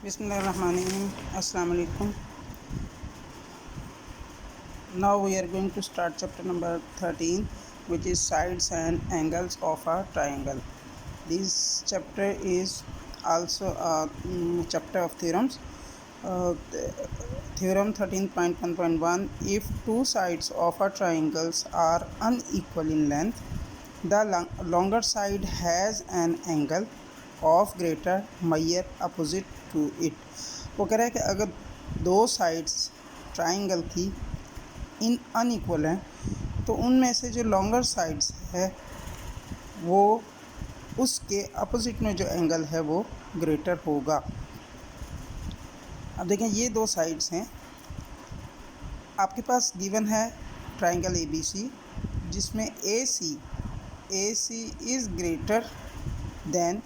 Bismillahirrahmanirrahim. Assalamu alaikum. Now we are going to start chapter number 13, which is sides and angles of a triangle. This chapter is also a chapter of theorems. Theorem 13.1.1: if two sides of a triangle are unequal in length, the longer side has an angle of greater measure opposite to it. वो कह रहा है कि अगर दो sides triangle की इन unequal हैं तो उनमें से जो लॉन्गर साइड्स है वो उसके अपोजिट में जो एंगल है वो ग्रेटर होगा। अब देखें, ये दो साइड्स हैं, आपके पास गिवन है ट्राइंगल ए बी सी, जिसमें A C is greater than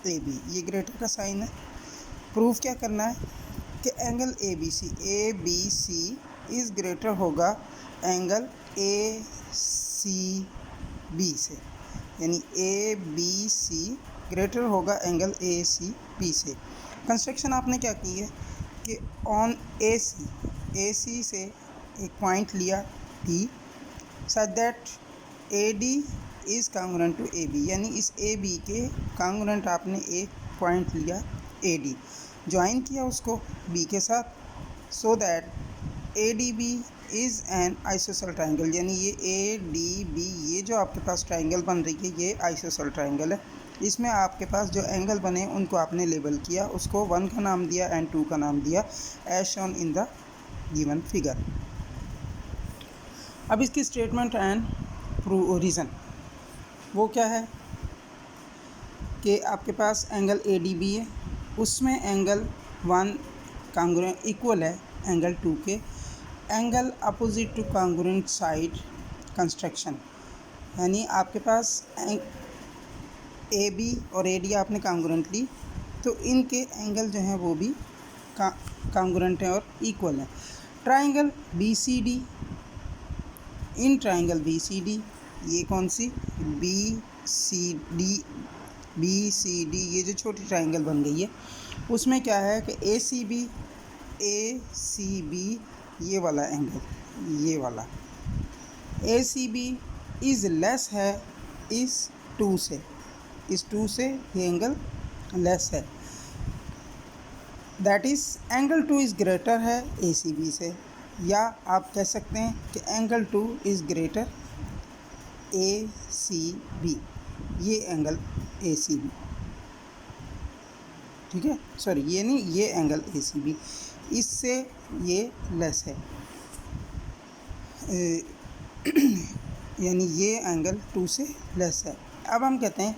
A B, ये ग्रेटर का साइन है। प्रूफ क्या करना है कि angle A B C is greater होगा एंगल ए सी बी से, यानी ए बी सी ग्रेटर होगा एंगल ए सी बी से। कंस्ट्रक्शन आपने क्या की है कि ऑन ए सी से एक पॉइंट लिया D, such that A D is congruent to A B, यानी इस ए बी के कांग्रुएंट आपने एक पॉइंट लिया ए डी, ज्वाइन किया उसको बी के साथ, so that A D B is an isosceles triangle, यानी ये ए डी बी ये जो आपके पास ट्राइंगल बन रही है ये आइसोसेल ट्राइंगल है। इसमें आपके पास जो एंगल बने उनको आपने लेबल किया, उसको 1 का नाम दिया एंड 2 का नाम दिया, as shown in the given figure. अब इसकी स्टेटमेंट एंड रीज़न वो क्या है कि आपके पास एंगल ए डी बी है, उसमें एंगल 1 कांग्रुएंट इक्वल है एंगल 2 के, angle opposite to congruent side construction, यानी आपके पास ए बी और ए डी आपने कांग्रुएंट ली तो इनके एंगल जो हैं वो भी कांग्रुएंट हैं और इक्वल हैं। Triangle B C D, in triangle B C D, ये कौन सी बी सी डी ये जो छोटी ट्राइंगल बन गई है उसमें क्या है कि ए सी बी ये वाला एंगल, ये वाला ए सी बी इज़ लेस है इस 2 से, इस 2 से ये एंगल लेस है, that is angle 2 is greater है ए सी बी से, या आप कह सकते हैं कि angle 2 is greater A C B, ये एंगल ए सी बी, ठीक है, सॉरी ये नहीं, ये एंगल ए सी बी इससे ये लेस है, यानी ये एंगल 2 से लेस है। अब हम कहते हैं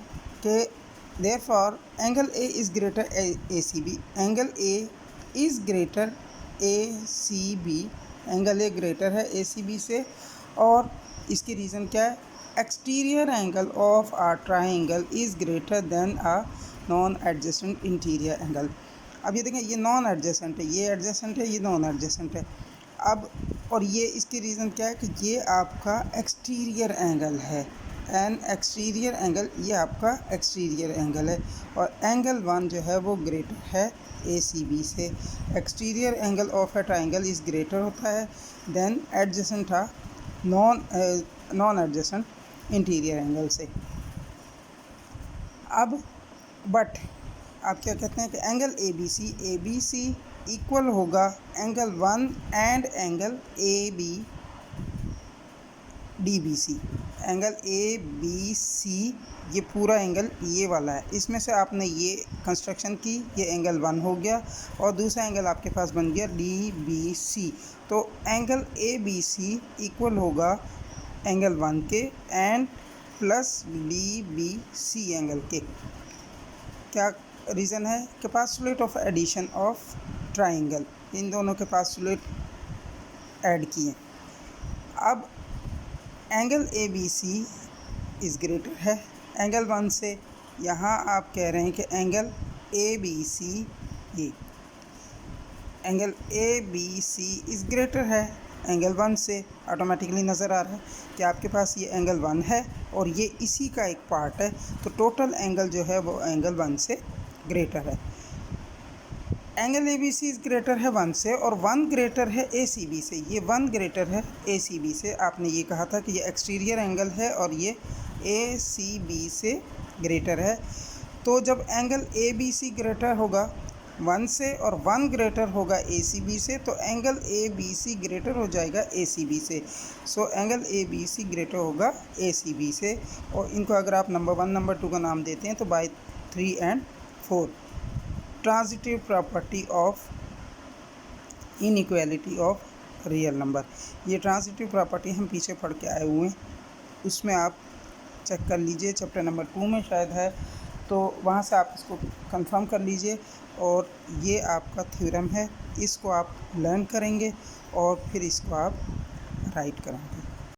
कि therefore angle A is greater A C B, angle A is greater A C B, angle A greater है ए सी बी से, और इसकी रीज़न क्या है, exterior angle of a triangle is greater than a non adjacent interior angle. अब ये देखें, ये नॉन एडजेसेंट है, ये एडजेसेंट है, ये नॉन एडजेसेंट है। अब और ये इसकी रीज़न क्या है कि ये आपका एक्सटीरियर एंगल है, एन एक्सटीरियर एंगल, ये आपका एक्सटीरियर एंगल है, और एंगल 1 जो है वो ग्रेटर है ए सी बी से। Exterior angle of a triangle is greater होता है than adjacent uh non adjacent interior angle से। अब बट आप क्या कहते हैं कि angle A B C equal होगा angle 1 and angle A B D B C. Angle A B C ये पूरा एंगल ये वाला है, इसमें से आपने ये कंस्ट्रक्शन की, ये एंगल 1 हो गया और दूसरा एंगल आपके पास बन गया डी बी सी, तो angle A B C equal होगा एंगल 1 के and plus D B C angle के। क्या रीज़न है कि postulate of addition of triangle, इन दोनों के पास्टुलेट ऐड किए। अब angle A B C is greater है एंगल 1 से, यहाँ आप कह रहे हैं कि एंगल ए बी सी, ये angle A B C is greater है एंगल 1 से, ऑटोमेटिकली नज़र आ रहा है कि आपके पास ये एंगल 1 है और ये इसी का एक पार्ट है, तो टोटल एंगल जो है वो एंगल 1 से ग्रेटर है। Angle A B C is greater है 1 से और 1 ग्रेटर है ए सी बी से। ये 1 ग्रेटर है ए सी बी से। आपने ये कहा था कि ये एक्सटीरियर एंगल है और ये ए सी बी से ग्रेटर है। तो जब angle A B C greater होगा 1 से और 1 ग्रेटर होगा ए सी बी से, तो angle A B C greater हो जाएगा ए सी बी से। So angle A B C greater होगा ए सी बी से। और इनको अगर आप नंबर 1 नंबर 2 का नाम देते हैं तो by 3 and 4। Transitive property of inequality of real number. ये ट्रांजिटिव प्रॉपर्टी हम पीछे पढ़ के आए हुए हैं, उसमें आप चेक कर लीजिए, चैप्टर नंबर 2 में शायद है, तो वहाँ से आप इसको कंफर्म कर लीजिए। और ये आपका थ्योरम है, इसको आप लर्न करेंगे और फिर इसको आप राइट करेंगे।